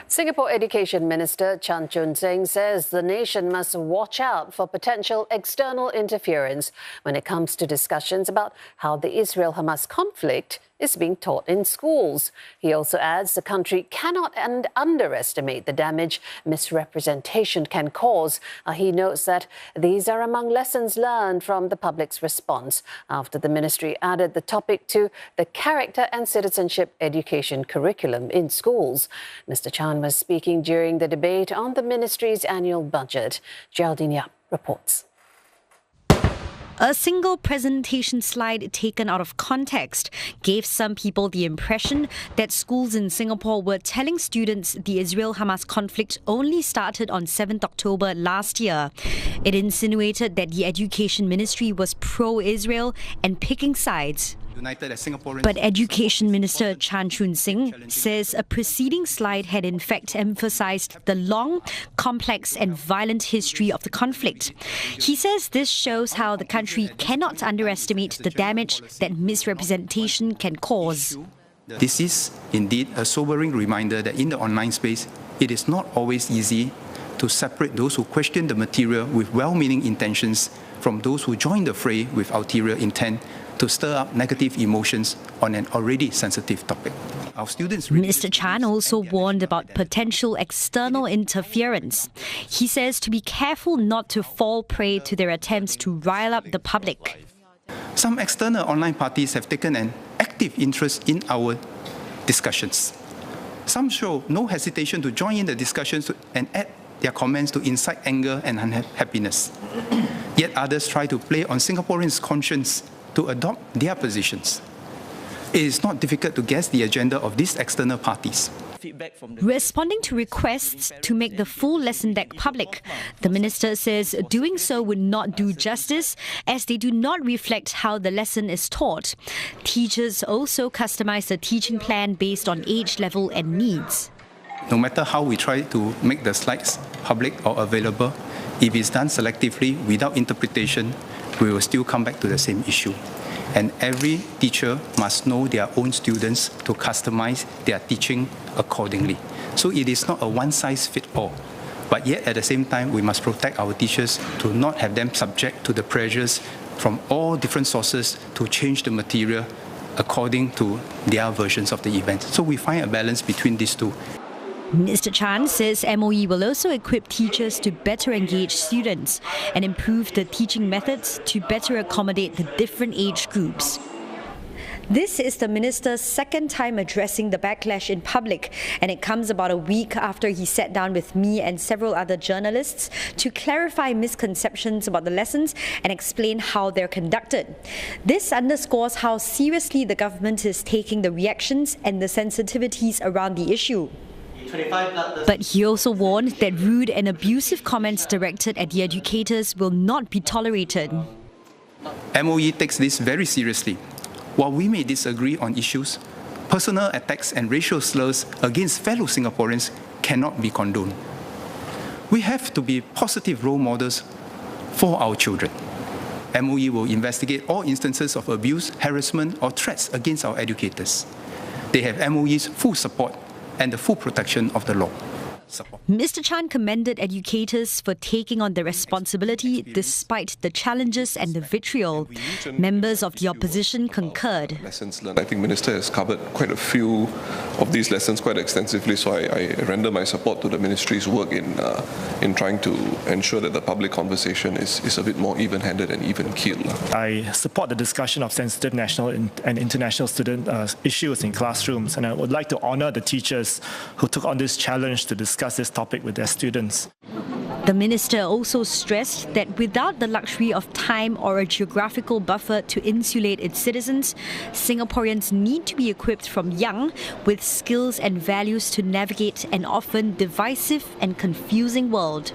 Singapore Education Minister Chan Chun Sing says the nation must watch out for potential external interference when it comes to discussions about how the Israel-Hamas conflict is being taught in schools. He also adds the country cannot underestimate the damage misrepresentation can cause. He notes that these are among lessons learned from the public's response after the ministry added the topic to the Character and Citizenship Education curriculum in schools. Mr. Chan was speaking during the debate on the ministry's annual budget. Jeraldine Yap reports. A single presentation slide taken out of context gave some people the impression that schools in Singapore were telling students the Israel-Hamas conflict only started on 7th October last year. It insinuated that the Education Ministry was pro-Israel and picking sides. But Education Minister Chan Chun Sing says a preceding slide had in fact emphasized the long, complex and violent history of the conflict. He says this shows how the country cannot underestimate the damage that misrepresentation can cause. This is indeed a sobering reminder that in the online space, it is not always easy to separate those who question the material with well-meaning intentions from those who join the fray with ulterior intent to stir up negative emotions on an already sensitive topic. Our students. Mr. Chan also warned about potential external interference. He says to be careful not to fall prey to their attempts to rile up the public. Some external online parties have taken an active interest in our discussions. Some show no hesitation to join in the discussions and add their comments to incite anger and unhappiness. Yet others try to play on Singaporeans' conscience to adopt their positions. It is not difficult to guess the agenda of these external parties. Responding to requests to make the full lesson deck public, the minister says doing so would not do justice as they do not reflect how the lesson is taught. Teachers also customize the teaching plan based on age level and needs. No matter how we try to make the slides public or available, if it's done selectively without interpretation, we will still come back to the same issue. And every teacher must know their own students to customize their teaching accordingly. So it is not a one-size-fits-all. But yet at the same time, we must protect our teachers to not have them subject to the pressures from all different sources to change the material according to their versions of the event. So we find a balance between these two. Mr. Chan says MOE will also equip teachers to better engage students and improve the teaching methods to better accommodate the different age groups. This is the minister's second time addressing the backlash in public, and it comes about a week after he sat down with me and several other journalists to clarify misconceptions about the lessons and explain how they're conducted. This underscores how seriously the government is taking the reactions and the sensitivities around the issue. But he also warned that rude and abusive comments directed at the educators will not be tolerated. MOE takes this very seriously. While we may disagree on issues, personal attacks and racial slurs against fellow Singaporeans cannot be condoned. We have to be positive role models for our children. MOE will investigate all instances of abuse, harassment, or threats against our educators. They have MOE's full support and the full protection of the law. Mr. Chan commended educators for taking on the responsibility despite the challenges and the vitriol. Members of the opposition concurred. Lessons learned. I think Minister has covered quite a few of these lessons quite extensively, so I render my support to the Ministry's work in trying to ensure that the public conversation is a bit more even-handed and even-keeled. I support the discussion of sensitive national and international student issues in classrooms, and I would like to honour the teachers who took on this challenge to discuss this topic with their students. The minister also stressed that without the luxury of time or a geographical buffer to insulate its citizens, Singaporeans need to be equipped from young with skills and values to navigate an often divisive and confusing world.